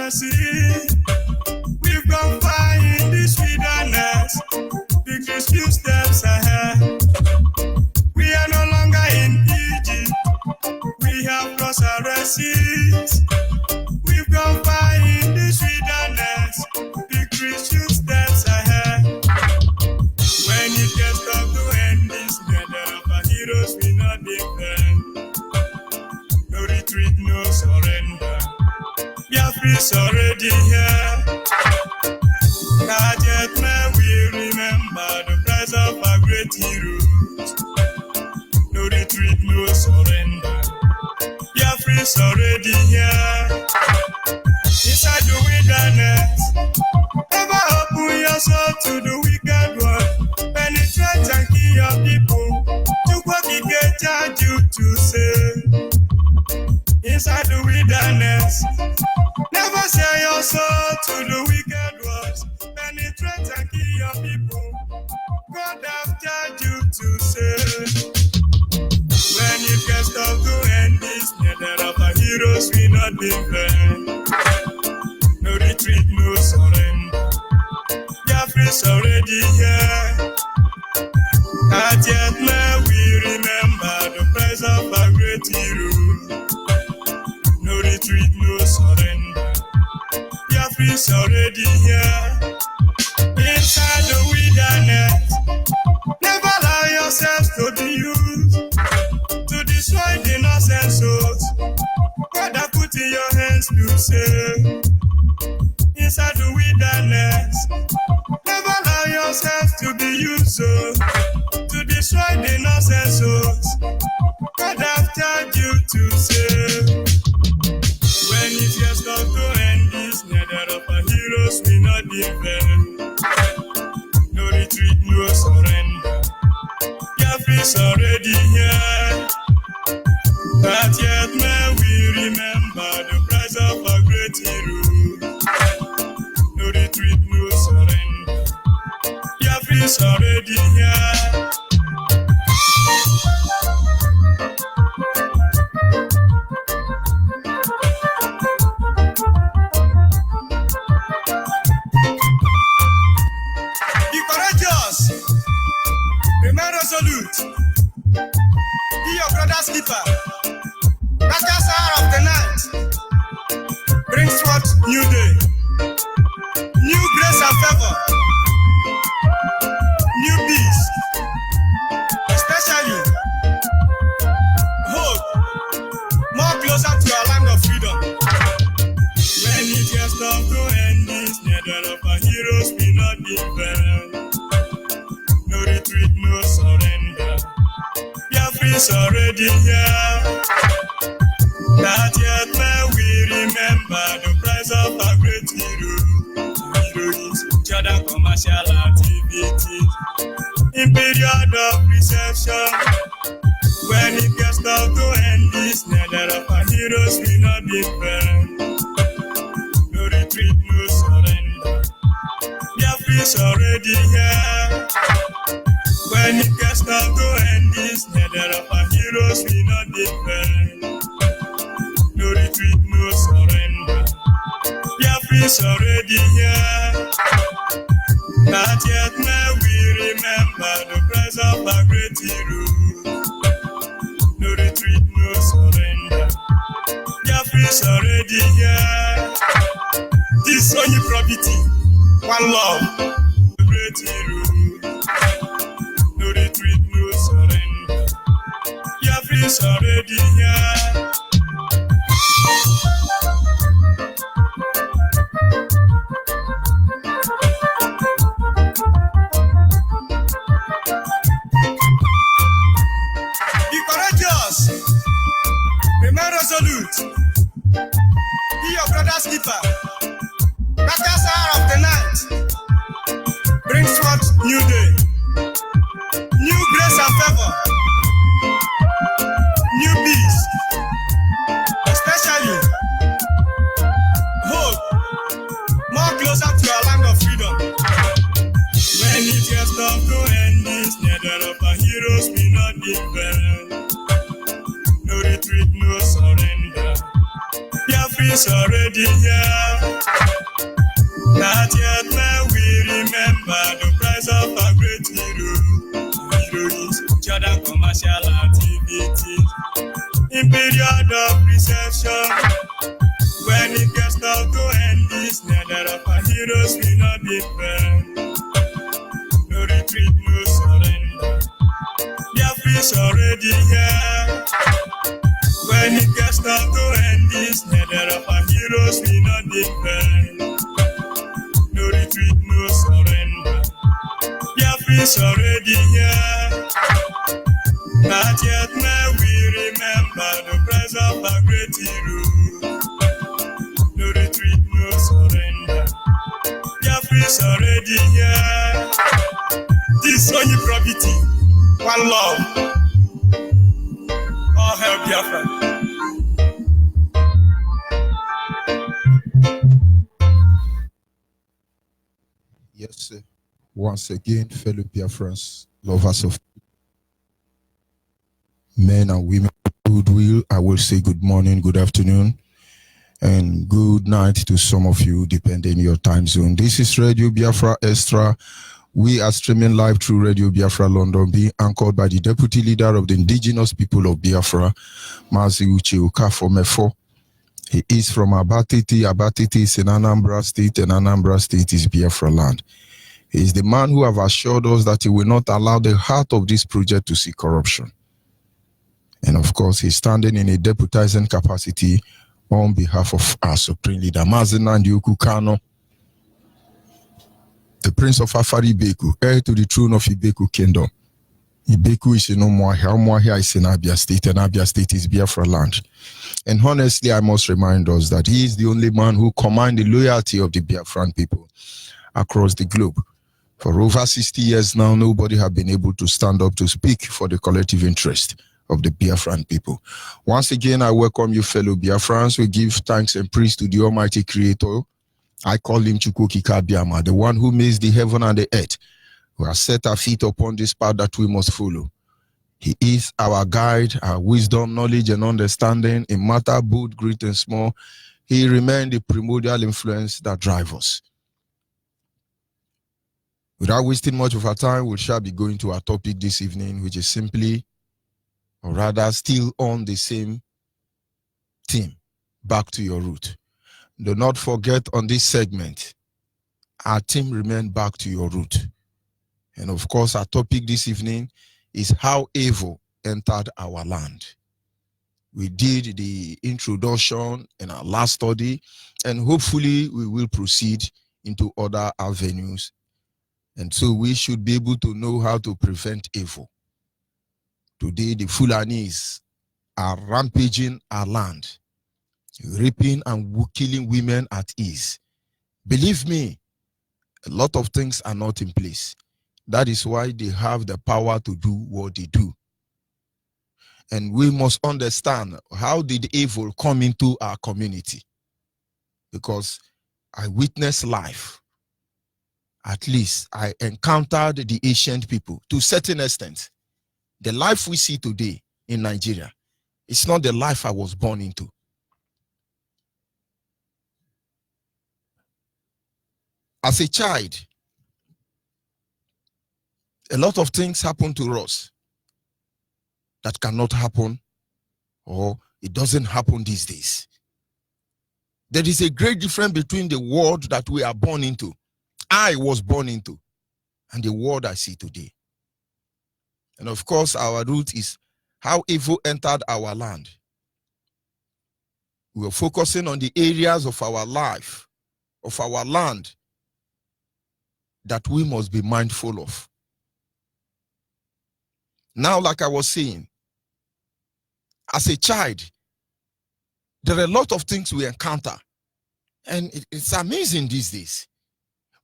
mercy. We've gone far in this wilderness. Victory's few steps ahead. We are no longer in Egypt. We have crossed our Red Seas. We've gone far in this wilderness. Victory's few steps ahead. When it gets tough to end this nether of our heroes, we not defend. No retreat, no surrender. Biafra's already here. Not yet may we remember the price of our great heroes. No retreat, no surrender. Biafra's already here. Inside the wilderness, never open your soul to the wicked one. Penetrate and kill your people. To what we get charge you to say. Inside the wilderness, never sell your soul to the wicked ones. Penetrate and kill your people. God have charged you to say. When it gets tough to end this nether of our heroes, we not defend. No retreat, no surrender. Biafra's already here. Not yet may we remember the price of our great heroes. No retreat, no surrender. Biafra's already here. Inside the wilderness, never allow yourselves to be used to destroy the innocent souls. God have put in your hands to save. Inside the wilderness, never allow yourselves to be used to destroy the innocent souls. God have charged you to save. When it gets tough to end this nether of our heroes, we not defend. No retreat, no surrender. Biafra's already here. Not yet may we remember the price of our great heroes. No retreat, no surrender. Biafra's already here. Be courageous. Remain resolute. Be your brother's keeper. That hour of the night brings forth new day, new grace and favor, new peace, especially hope, more closer to our land of freedom. When it gets tough to end this nether of our heroes, we not defend. No retreat, no surrender. Biafra's already here. Not yet may we remember the price of our great heroes. Jordan commercial activities in period of reception. When it gets tough to end this nether of our heroes, we not defend. No retreat, no surrender. Biafra's already here. When it gets tough to end this nether of our heroes, we not defend. No retreat, no surrender. Biafra's already here. Not yet may we remember the price of our great heroes. No retreat, no surrender. Biafra's already here. This only property, one love, the great heroes. No retreat, no surrender. Biafra's already here. Be courageous. Remain resolute. Be your brother's keeper. That hour of the night brings forth new day, new grace and favor, new peace, especially hope, more closer to our land of freedom. When it gets tough to end this nether of our heroes, we not defend. No retreat, no surrender. Biafra is already here. Not yet may we remember the price of a great hero. Heroes, Jordan commercial activity. In period of recession, when it gets tough to end this, neither of our heroes will not defend. No retreat, no surrender. Biafra is already here. When it gets tough to end this, neither of our heroes will not defend. No retreat, no surrender. Biafra is already here. Not yet may we remember the price of a great hero. No retreat, no surrender. Biafra is already here. This Onyibe property, one love. All hail Biafra. Yes, sir. Once again, fellow Biafrans, lovers of men and women of goodwill, I will say good morning, good afternoon, and good night to some of you, depending on your time zone. This is Radio Biafra Extra. We are streaming live through Radio Biafra London, being anchored by the Deputy Leader of the Indigenous People of Biafra, Mazi Uche Okafo. He is from Abatiti. Abatiti is in Anambra State, and Anambra State is Biafra land. He is the man who have assured us that he will not allow the heart of this project to see corruption. And of course, he's standing in a deputizing capacity on behalf of our Supreme Leader, Mazi Nnamdi Kanu, the Prince of Afari Ibeku, heir to the throne of Ibeku Kingdom. Ibeku is in Umuahia is in Abia State, and Abia State is Biafra land. And honestly, I must remind us that he is the only man who commands the loyalty of the Biafran people across the globe. For over 60 years now, nobody has been able to stand up to speak for the collective interest of the Biafran people. Once again, I welcome you, fellow Biafrans. We give thanks and praise to the Almighty Creator. I call him Chukwukika Biama, the one who makes the heaven and the earth, who has set our feet upon this path that we must follow. He is our guide, our wisdom, knowledge, and understanding in matter both great and small. He remains the primordial influence that drives us. Without wasting much of our time, we shall be going to our topic this evening, which is simply, or rather still on the same theme, back to your root. Do not forget on this segment, our theme remains back to your root. And of course, our topic this evening is how evil entered our land. We did the introduction in our last study, and hopefully we will proceed into other avenues. And so we should be able to know how to prevent evil. Today, the Fulanis are rampaging our land, raping and killing women at ease. Believe me, a lot of things are not in place. That is why they have the power to do what they do. And we must understand, how did evil come into our community? Because I witnessed life. At least I encountered the ancient people to a certain extent. The life we see today in Nigeria, it's not the life I was born into. As a child, a lot of things happen to us that cannot happen, or it doesn't happen these days. There is a great difference between the world that we are born into, I was born into, and the world I see today. And of course, our root is how evil entered our land. We are focusing on the areas of our life, of our land, that we must be mindful of. Now, like I was saying, as a child, there are a lot of things we encounter, and it's amazing these days.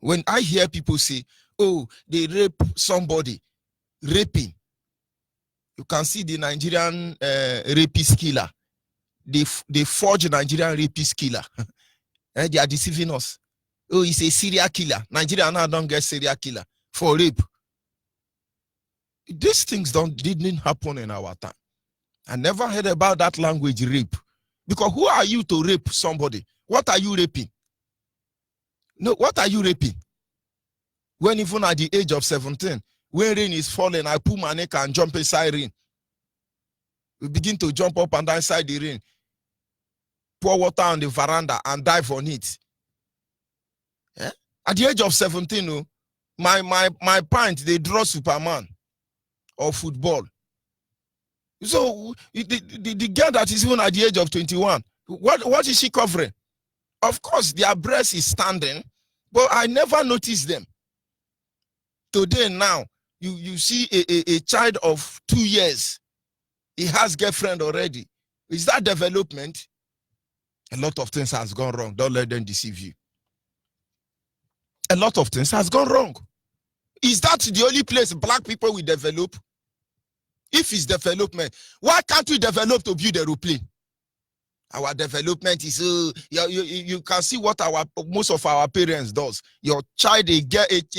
When I hear people say, oh, they rape somebody, raping. You can see the Nigerian rapist killer. They forge Nigerian rapist killer. They are deceiving us. Oh, he's a serial killer. Nigeria now don't get serial killer for rape. These things didn't happen in our time. I never heard about that language, rape. Because who are you to rape somebody? What are you raping? No, what are you raping? When even at the age of 17, when rain is falling, I pull my neck and jump inside rain. We begin to jump up and down inside the rain, pour water on the veranda and dive on it. Yeah? At the age of 17, oh, my parents, they draw Superman or football. So the girl that is even at the age of 21, what is she covering? Of course, their breast is standing, but I never noticed them. Today now, you see a child of 2 years, he has girlfriend already. Is that development? A lot of things has gone wrong. Don't let them deceive you. A lot of things has gone wrong. Is that the only place black people will develop? If it's development, why can't we develop to build a aeroplane? Our development is you can see what most of our parents does. Your child, a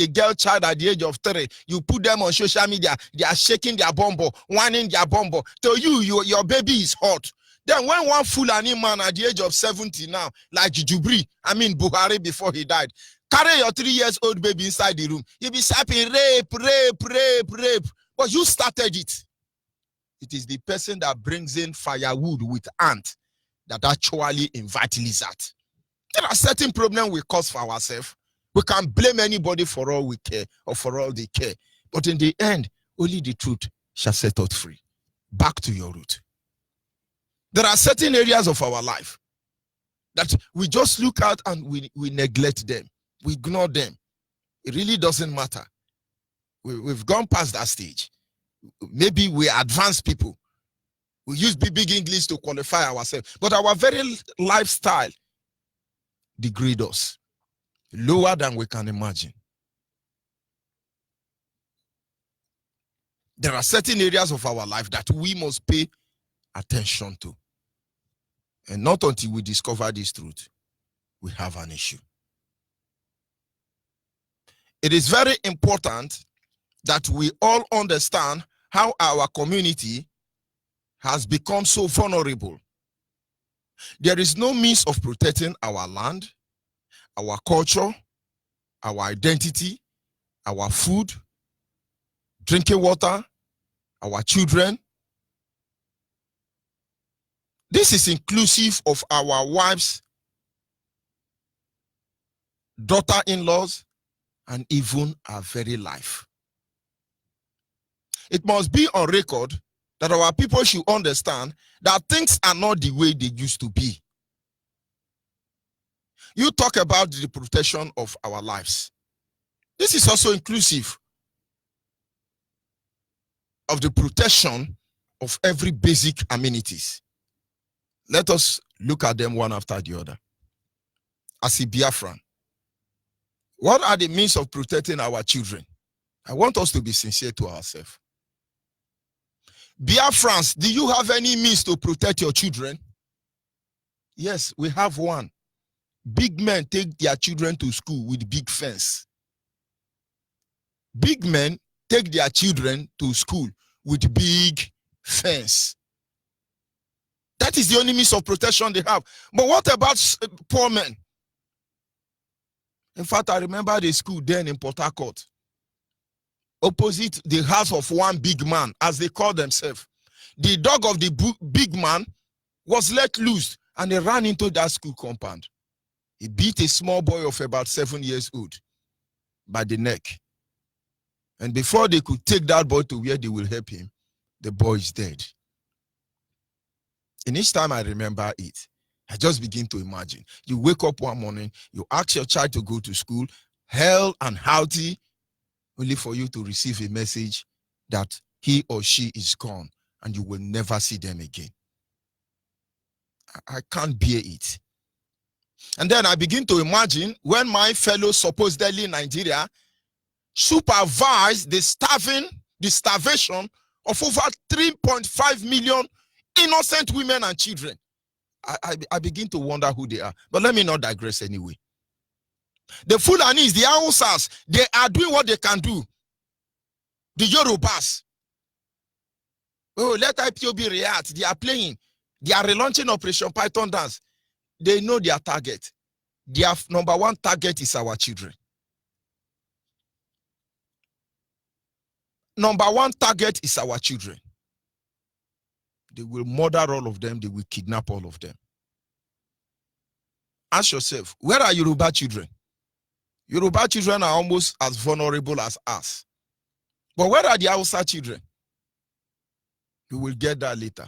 girl child at the age of 3, you put them on social media, they are shaking their bumbo, whining their bumbo. To your baby is hot. Then when one Fulani man at the age of 70 now, like Buhari before he died, carry your 3 years old baby inside the room, you'll be shouting rape. But you started it. It is the person that brings in firewood with ant that actually invite lizard. There are certain problems we cause for ourselves. We can blame anybody for all we care or for all they care. But in the end, only the truth shall set us free. Back to your root. There are certain areas of our life that we just look at and we neglect them. We ignore them. It really doesn't matter. We've gone past that stage. Maybe we're advanced people. We use big English to qualify ourselves. But our very lifestyle degrades us. Lower than we can imagine. There are certain areas of our life that we must pay attention to. And not until we discover this truth, we have an issue. It is very important that we all understand how our community has become so vulnerable. There is no means of protecting our land, our culture, our identity, our food, drinking water, our children. This is inclusive of our wives, daughter-in-laws, and even our very life. It must be on record that our people should understand that things are not the way they used to be. You talk about the protection of our lives. This is also inclusive of the protection of every basic amenities. Let us look at them one after the other. As a Biafran, what are the means of protecting our children? I want us to be sincere to ourselves. Biafrans, do you have any means to protect your children? Yes, we have one. Big men take their children to school with big fence. Big men take their children to school with big fence. That is the only means of protection they have. But what about poor men? In fact, I remember the school then in Port Harcourt, opposite the house of one big man, as they call themselves. The dog of the big man was let loose and he ran into that school compound. He beat a small boy of about 7 years old by the neck. And before they could take that boy to where they will help him, the boy is dead. And each time I remember it, I just begin to imagine. You wake up one morning, you ask your child to go to school, hell and healthy, only for you to receive a message that he or she is gone and you will never see them again. I can't bear it. And then I begin to imagine when my fellow supposedly in Nigeria supervise the starvation of over 3.5 million innocent women and children. I begin to wonder who they are. But let me not digress anyway. The Fulanis, the Hausas, they are doing what they can do. The Yorubas. Oh, let IPOB react. They are playing. They are relaunching Operation Python Dance. They know their target. Their number one target is our children. Number one target is our children. They will murder all of them. They will kidnap all of them. Ask yourself, where are Yoruba children? Yoruba children are almost as vulnerable as us. But where are the Hausa children? You will get that later.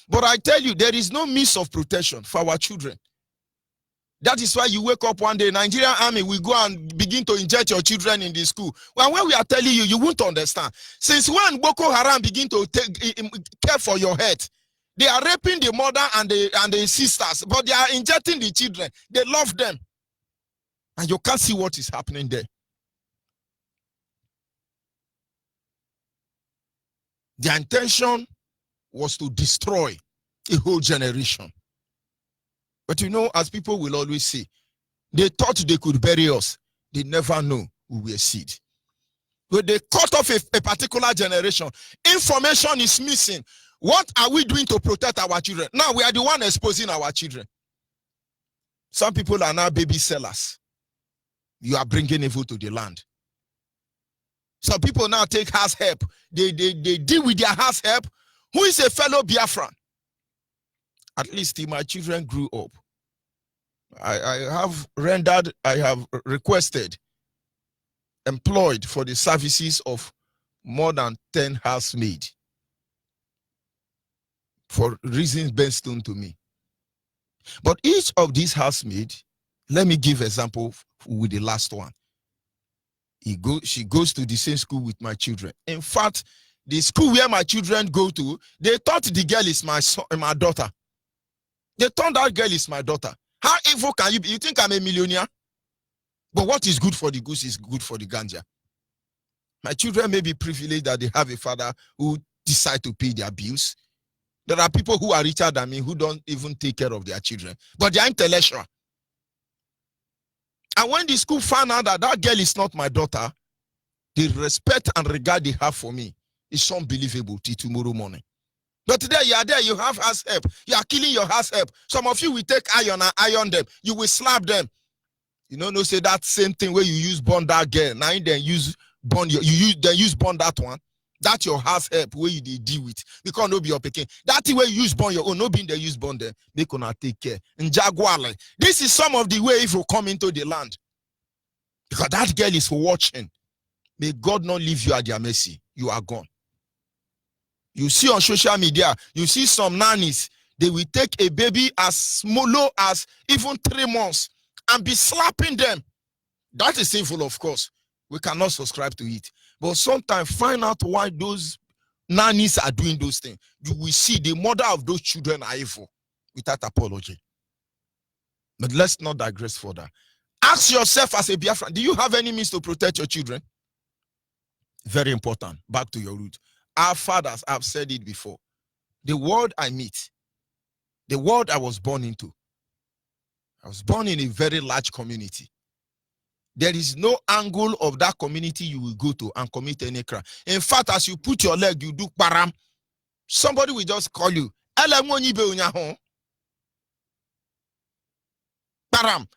But I tell you, there is no means of protection for our children. That is why you wake up one day, Nigerian army will go and begin to inject your children in the school. Well, when we are telling you, you won't understand. Since when Boko Haram begin to care for your head, they are raping the mother and the sisters, but they are injecting the children. They love them. And you can't see what is happening there. Their intention was to destroy a whole generation. But you know, as people will always say, they thought they could bury us. They never know we were seed. When they cut off a particular generation, information is missing. What are we doing to protect our children? Now we are the one exposing our children. Some people are now baby sellers. You are bringing evil to the land. Some people now take house help. They deal with their house help. Who is a fellow Biafran? At least till my children grew up. I have requested, employed for the services of more than 10 housemaids for reasons best known to me. But each of these housemaids, let me give example with the last one. She goes to the same school with my children. In fact, the school where my children go to, they thought the girl is my daughter. They thought that girl is my daughter. How evil can you be? You think I'm a millionaire? But what is good for the goose is good for the ganja. My children may be privileged that they have a father who decides to pay their bills. There are people who are richer than me who don't even take care of their children. But they are intellectual. And when the school found out that that girl is not my daughter, the respect and regard they have for me is unbelievable till tomorrow morning. But today you are there, you have house help. You are killing your house help. Some of you will take iron and iron them. You will slap them. You know, no say that same thing where you use bond that girl. Now you then use bond that one. That's your house help where you deal with. Because no be your picking. That thing where you use bond your own, no being they use bond them. They cannot take care. In Jaguar, this is some of the way if you come into the land. Because that girl is watching. May God not leave you at their mercy. You are gone. You see on social media, you see some nannies, they will take a baby as small as even 3 months and be slapping them. That is evil, of course. We cannot subscribe to it. But sometimes find out why those nannies are doing those things. You will see the mother of those children are evil without apology. But let's not digress further. Ask yourself as a Biafran, do you have any means to protect your children? Very important. Back to your root. Our fathers, I've said it before. The world I meet, the world I was born into. I was born in a very large community. There is no angle of that community you will go to and commit any crime. In fact, as you put your leg, you do param. Somebody will just call you. Onyibe param.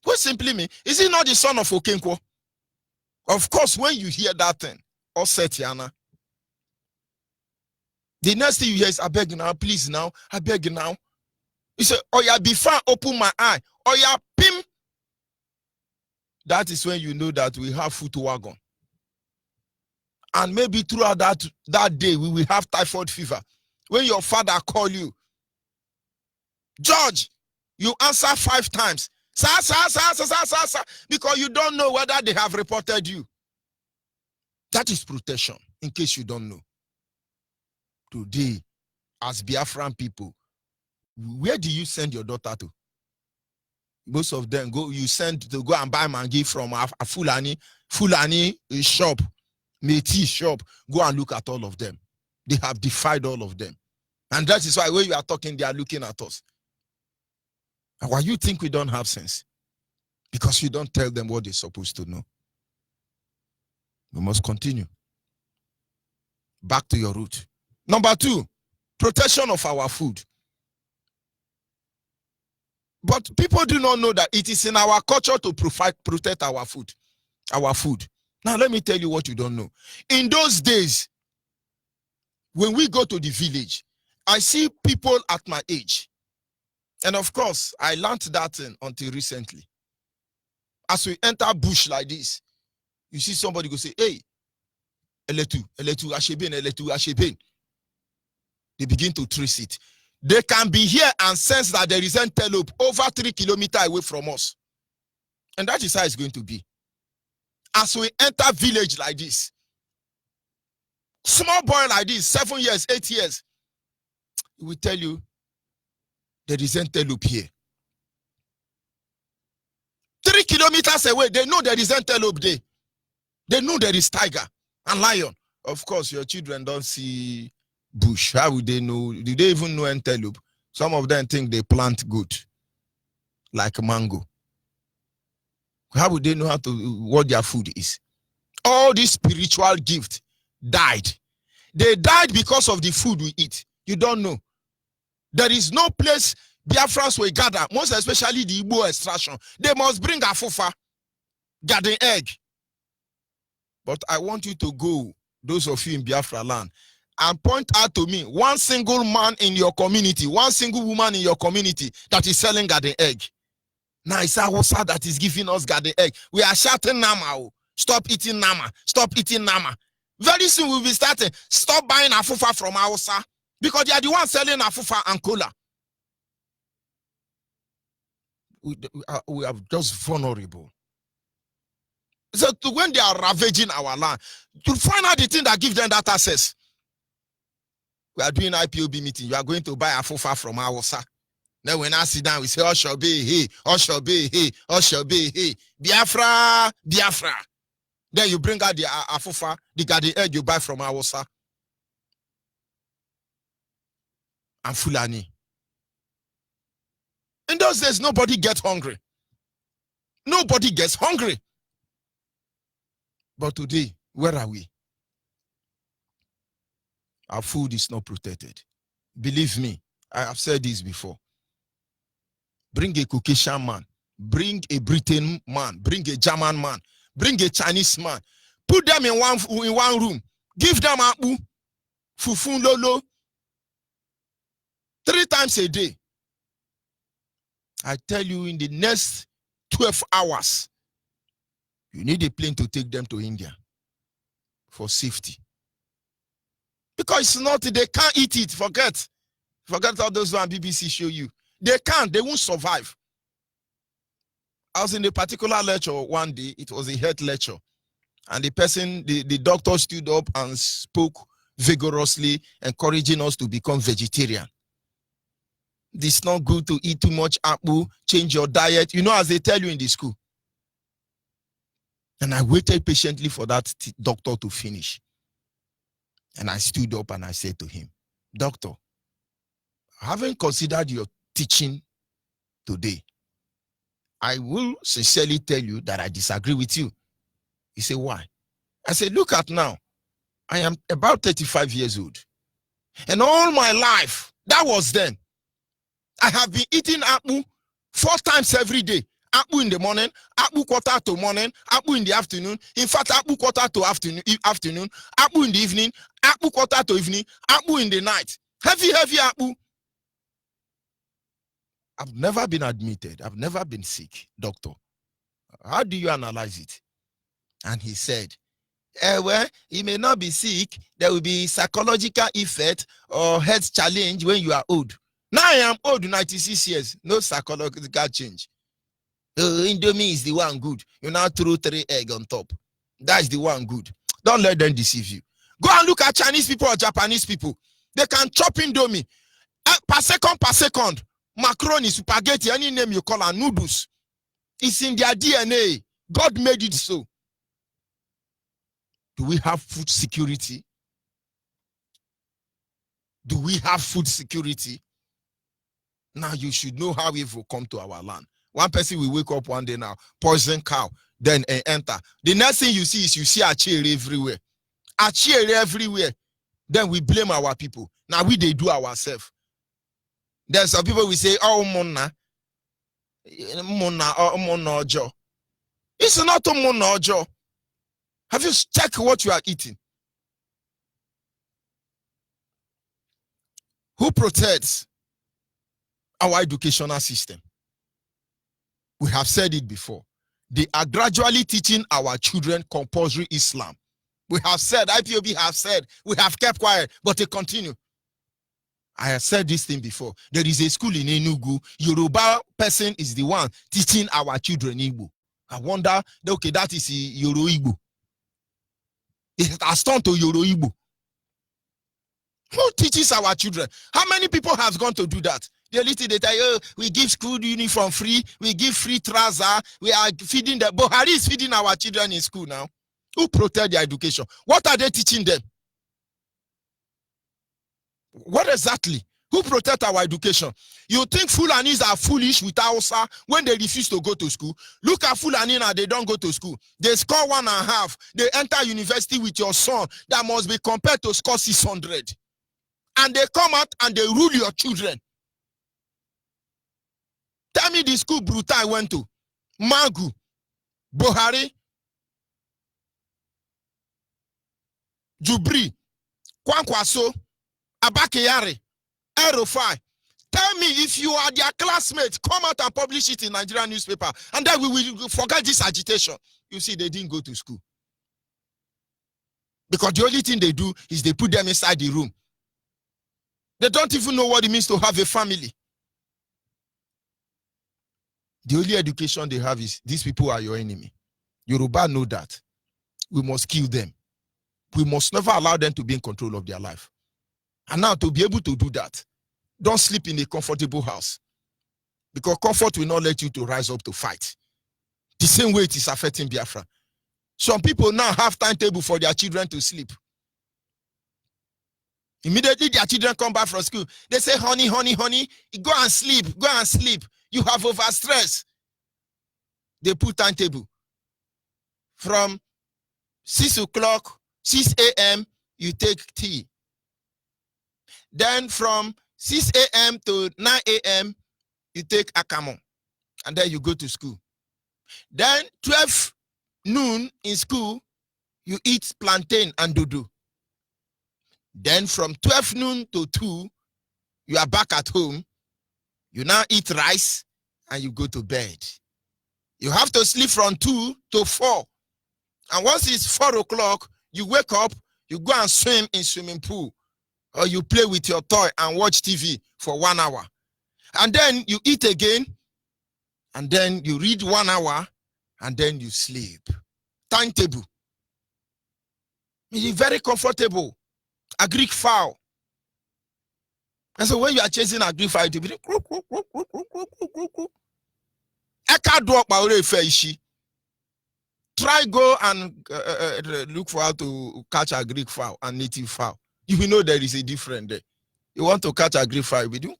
What simply mean? Is he not the son of Okenkwo? Of course, when you hear that thing, or Setiana, the next thing you hear is, I beg now, please now, I beg now. You say, oh yeah, before I open my eye, oh yeah, pim. That is when you know that we have foot wagon. And maybe throughout that day, we will have typhoid fever. When your father call you, George, you answer 5 times. Sir, because you don't know whether they have reported you. That is protection, in case you don't know. Today, as Biafran people, where do you send your daughter to? Most of them you send to go and buy mangi from a Fulani shop, Métis shop. Go and look at all of them. They have defied all of them. And that is why when you are talking, they are looking at us. And why you think we don't have sense? Because you don't tell them what they're supposed to know. We must continue. Back to your root. Number 2, protection of our food. But people do not know that it is in our culture to protect our food. Our food. Now, let me tell you what you don't know. In those days, when we go to the village, I see people at my age. And of course, I learned that until recently. As we enter bush like this, you see somebody go say, hey, eletu, asheben. They begin to trace it. They can be here and sense that there is antelope over 3 kilometers away from us. And that is how it's going to be. As we enter village like this, small boy like this, 7 years, 8 years, he will tell you there is antelope here. 3 kilometers away, they know there is antelope there. They know there is tiger and lion. Of course, your children don't see bush. How would they know? Do they even know antelope? Some of them think they plant good, like mango. How would they know what their food is? All this spiritual gift died. They died because of the food we eat. You don't know. There is no place Biafrans will gather, most especially the Igbo extraction. They must bring afufa, garden egg. But I want you to go, those of you in Biafra land, and point out to me one single man in your community, one single woman in your community that is selling garden egg. Now it's Hausa that is giving us garden egg. We are shouting Nama. Stop eating Nama. Stop eating Nama. Very soon we'll be starting. Stop buying afufa from Hausa because they are the ones selling afufa and cola. We are just vulnerable. So when they are ravaging our land, you find out the thing that gives them that access. We are doing IPOB meeting. You are going to buy afufa from Hausa. Then when I sit down, we say, Oshobe, hey, Oshobe, hey, Oshobe, hey, Biafra, Biafra. Then you bring out the afufa, the garden egg you buy from Hausa. And Fulani. In those days, nobody gets hungry. Nobody gets hungry. But today, where are we? Our food is not protected. Believe me, I have said this before. Bring a Caucasian man, bring a Britain man, bring a German man, bring a Chinese man, put them in one room, give them akpu, fufu lolo, 3 times a day. I tell you, in the next 12 hours, you need a plane to take them to India for safety. Because it's not, they can't eat it. Forget all those on BBC show you. They can't, they won't survive. I was in a particular lecture one day, it was a health lecture. And the doctor stood up and spoke vigorously, encouraging us to become vegetarian. It's not good to eat too much apple, change your diet. You know, as they tell you in the school. And I waited patiently for that doctor to finish. And I stood up and I said to him, Doctor, having considered your teaching today, I will sincerely tell you that I disagree with you. He said, why? I said, look at now. I am about 35 years old. And all my life, that was then. I have been eating apple 4 times every day. Apple in the morning, apple quarter to morning, apple in the afternoon. In fact, apple quarter to afternoon, apple in the evening, apple quarter to evening, apple in the night. Heavy apple. I've never been admitted. I've never been sick, doctor. How do you analyze it? And he said, well, you may not be sick. There will be psychological effect or health challenge when you are old. Now I am old, 96 years. No psychological change. Indomie is the one good. You now throw 3 eggs on top. That's the one good. Don't let them deceive you. Go and look at Chinese people or Japanese people. They can chop Indomie per second. Macaroni, spaghetti, any name you call it, noodles. It's in their DNA. God made it so. Do we have food security? Do we have food security? Now you should know how evil come to our land. One person will wake up one day now, poison cow, then enter. The next thing you see is you see a chair everywhere. A chair everywhere. Then we blame our people. Now we they do ourselves. Then some people will say, oh, mona, ojo. It's not a mona ojo. Have you checked what you are eating? Who protects our educational system? We have said it before. They are gradually teaching our children compulsory Islam. We have said, IPOB have said, we have kept quiet, but they continue. I have said this thing before. There is a school in Enugu. Yoruba person is the one teaching our children Igbo. I wonder, okay, that is Yoro Igbo. It has turned to Yoro Igbo. Who teaches our children? How many people have gone to do that? The little they tell you, we give school uniform free, we give free trouser, we are feeding them. Buhari is feeding our children in school now. Who protect their education? What are they teaching them? What exactly? Who protect our education? You think Fulanis are foolish with Hausa when they refuse to go to school? Look at Fulani now, they don't go to school. They score 1.5. They enter university with your son that must be compared to score 600. And they come out and they rule your children. Tell me the school brutal I went to. Magu, Buhari, Jubri, Kwankwaso, Abakeyari, Erofai. Tell me if you are their classmates, come out and publish it in Nigerian newspaper. And then we will forget this agitation. You see, they didn't go to school. Because the only thing they do is they put them inside the room. They don't even know what it means to have a family. The only education they have is these people are your enemy. Yoruba know that. We must kill them. We must never allow them to be in control of their life. And now to be able to do that, don't sleep in a comfortable house. Because comfort will not let you to rise up to fight. The same way it is affecting Biafra. Some people now have timetable for their children to sleep. Immediately their children come back from school, they say, honey, honey, honey, go and sleep, go and sleep. You have overstress. They put timetable. From 6 o'clock, 6 a.m., you take tea. Then from 6 a.m. to 9 a.m., you take akamo. And then you go to school. Then 12 noon in school, you eat plantain and dodo. Then from 12 noon to 2, you are back at home. You now eat rice and you go to bed. You have to sleep from 2 to 4. And once it's 4 o'clock, you wake up, you go and swim in swimming pool. Or you play with your toy and watch TV for 1 hour. And then you eat again. And then you read 1 hour. And then you sleep. Timetable. It's very comfortable. A Greek fowl. And so when you are chasing a Greek fowl, it will be try go and look for how to catch a Greek fowl and native fowl. You will know there is a difference there. You want to catch a Greek fowl, you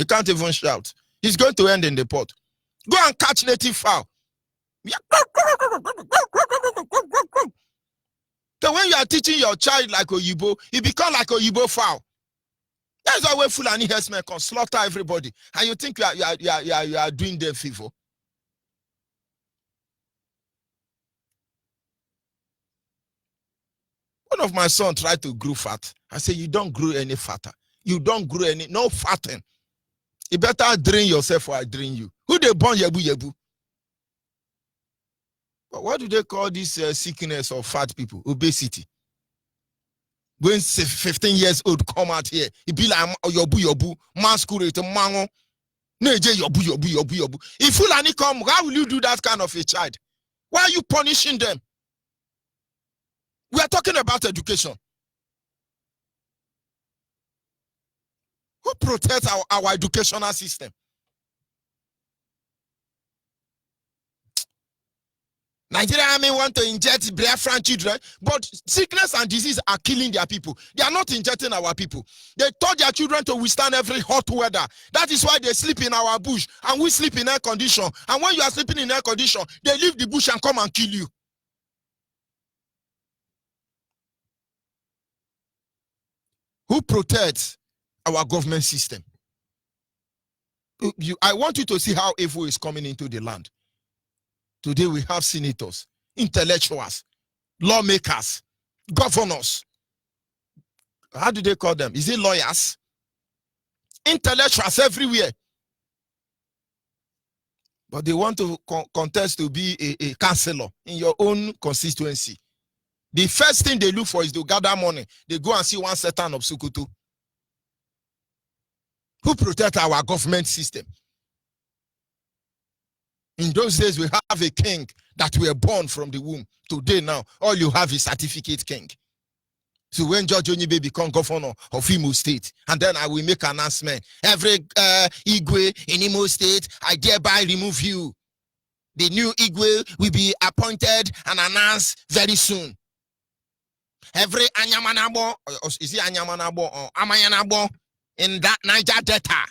can't even shout. He's going to end in the pot. Go and catch native fowl. So when you are teaching your child like Onyibe, he becomes like Onyibe fowl. That's why when Fulani herdsmen can slaughter everybody, and you think you are doing them favor. One of my sons tried to grow fat. I said, you don't grow any fatter. You don't grow any, no fatten. You better drain yourself or I drain you. Who they born yebu yebu? But what do they call this sickness of fat people? Obesity. When 15 years old come out here, it be like yobu, masquerade, mango. Neje yobu. If Fulani come, how will you do that kind of a child? Why are you punishing them? We are talking about education. Who protects our educational system? Nigerian army want to inject Biafran children, but sickness and disease are killing their people. They are not injecting our people. They taught their children to withstand every hot weather. That is why they sleep in our bush and we sleep in air condition. And when you are sleeping in air condition, they leave the bush and come and kill you. Who protects our government system? I want you to see how evil is coming into the land. Today we have senators, intellectuals, lawmakers, governors. How do they call them? Is it lawyers? Intellectuals everywhere. But they want to contest to be a councillor in your own constituency. The first thing they look for is to gather money. They go and see one Satan of Sokoto. Who protect our government system? In those days, we have a king that were born from the womb. Today now, all you have is certificate king. So when Judge Onyibe become governor of Imo State, and then I will make an announcement. Every Igwe in Imo State, I thereby remove you. The new Igwe will be appointed and announced very soon. Every Anyamanabo, is it Anyamanabo or Amayanabo in that Niger Delta,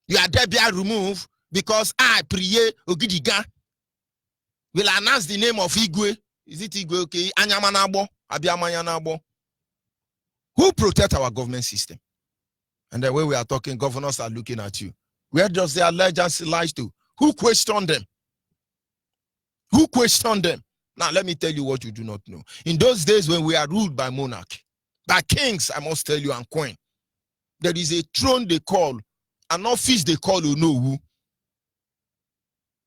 you are thereby removed because I, Priye Ogidiga, will announce the name of Igwe. Is it Igwe? Okay, Anyamanabo. Who protect our government system? And the way we are talking, governors are looking at you. Where does their allegiance lies to? Who question them? Who question them? Now, let me tell you what you do not know. In those days when we are ruled by monarch, by kings, I must tell you, and queen, there is a throne they call, an office they call Onowu.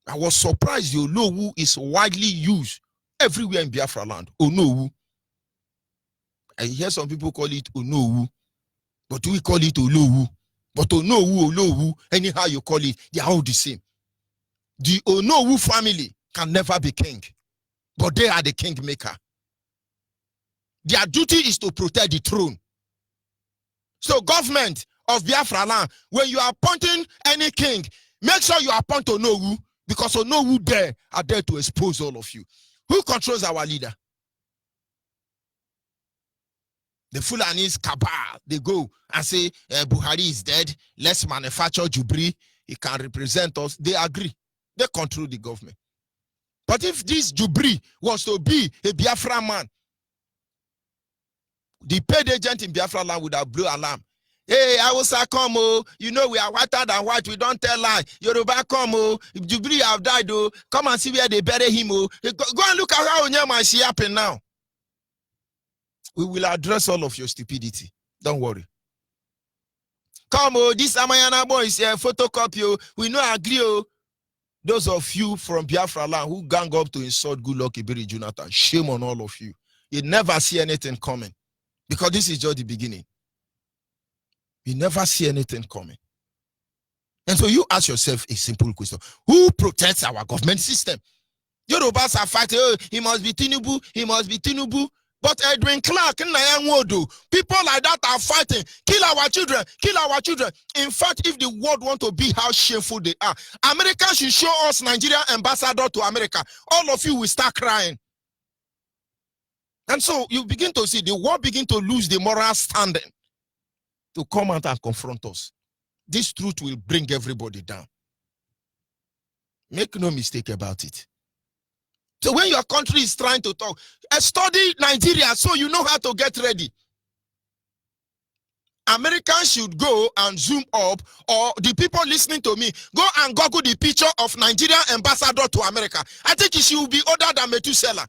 I was surprised the Onowu is widely used everywhere in Biafra land. Onowu. I hear some people call it Onowu, but we call it Olowu. But Onowu, anyhow you call it, they are all the same. The Onowu family can never be king, but they are the king maker. Their duty is to protect the throne. So government of Biafra land, when you are appointing any king, make sure you appoint Onowu, because Onowu there are there to expose all of you. Who controls our leader? The Fulanis cabal, they go and say, Buhari is dead, let's manufacture Jubri, he can represent us. They agree. They control the government. But if this Jubri was to be a Biafra man, the paid agent in Biafra land would have blew alarm. Hey, I will say, come, oh, you know we are whiter than white, we don't tell lie. Yoruba, come, oh, Jubri have died, oh, come and see where they bury him, oh. Go and look at how Onyema is happening now. We will address all of your stupidity. Don't worry. Come, oh, this Amayana boy is a photocopy. Oh. We know agree. Oh. Those of you from Biafra land who gang up to insult Goodluck Ebere Jonathan, shame on all of you. You never see anything coming. Because this is just the beginning. You never see anything coming. And so you ask yourself a simple question. Who protects our government system? Yorubas are fighting, oh, he must be Tinubu, he must be Tinubu. But Edwin Clark, people like that are fighting. Kill our children. Kill our children. In fact, if the world want to be how shameful they are, America should show us Nigeria ambassador to America. All of you will start crying. And so you begin to see the world begin to lose the moral standing to come out and confront us. This truth will bring everybody down. Make no mistake about it. So when your country is trying to talk, study Nigeria so you know how to get ready. Americans should go and zoom up, or the people listening to me, go and Google the picture of Nigerian ambassador to America. I think he should be older than Methuselah.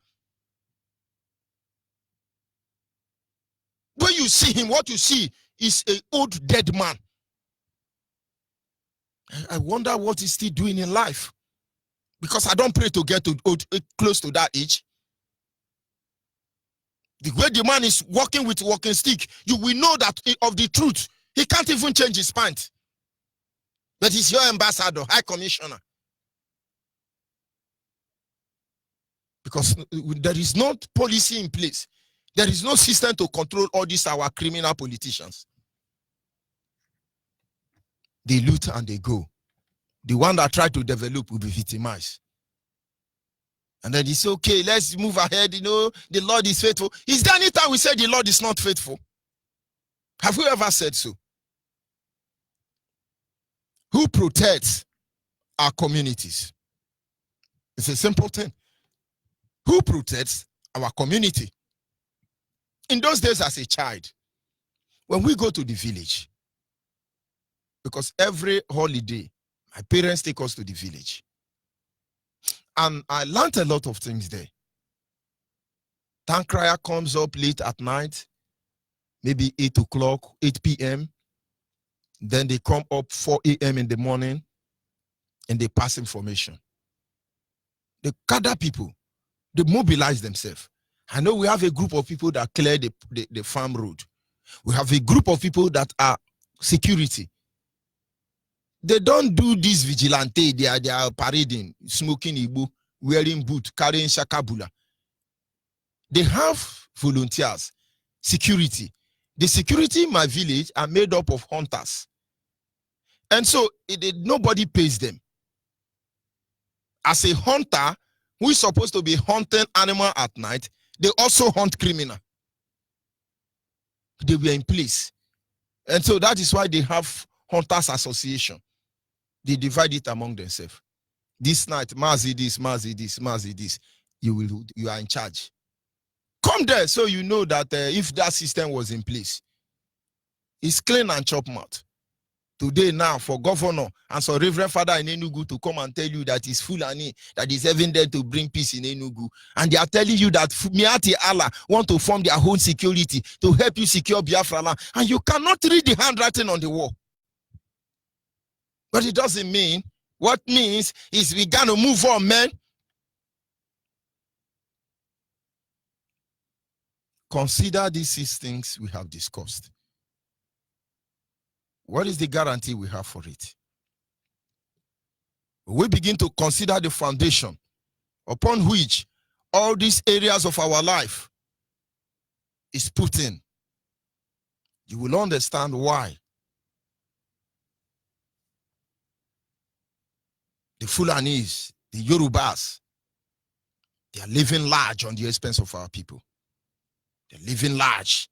When you see him, what you see is an old dead man. I wonder what he's still doing in life. Because I don't pray to get to close to that age. The way the man is walking with walking stick, you will know that of the truth. He can't even change his pants. But he's your ambassador, high commissioner. Because there is no policy in place. There is no system to control all these our criminal politicians. They loot and they go. The one that tried to develop will be victimized. And then he say, okay, let's move ahead. You know, the Lord is faithful. Is there any time we say the Lord is not faithful? Have we ever said so? Who protects our communities? It's a simple thing. Who protects our community? In those days as a child, When we go to the village, because every holiday, my parents take us to the village. And I learned a lot of things there. Tank crier comes up late at night, maybe 8 o'clock, 8 p.m. Then they come up 4 a.m. in the morning and they pass information. They gather people, they mobilize themselves. I know we have a group of people that clear the farm road. We have a group of people that are security. They don't do this vigilante. They are parading, smoking igbo, wearing boot, carrying shakabula. They have volunteers, security. The security in my village are made up of hunters. And so nobody pays them. As a hunter who is supposed to be hunting animal at night, they also hunt criminal. They were in place. And so that is why they have hunters association. They divide it among themselves. This night, Mazi this, Mazi this, Mazi this. You are in charge. Come there so you know that if that system was in place, it's clean and chop mouth. Today now for governor and so Reverend Father in Enugu to come and tell you that it's Fulani, that is even there to bring peace in Enugu. And they are telling you that Miati Allah want to form their own security to help you secure Biafra land. And you cannot read the handwriting on the wall. But it doesn't mean. What means is we got to move on, man. Consider these 6 things we have discussed. What is the guarantee we have for it? We begin to consider the foundation upon which all these areas of our life is put in. You will understand why the Fulanis, the Yorubas, they are living large on the expense of our people. They're living large.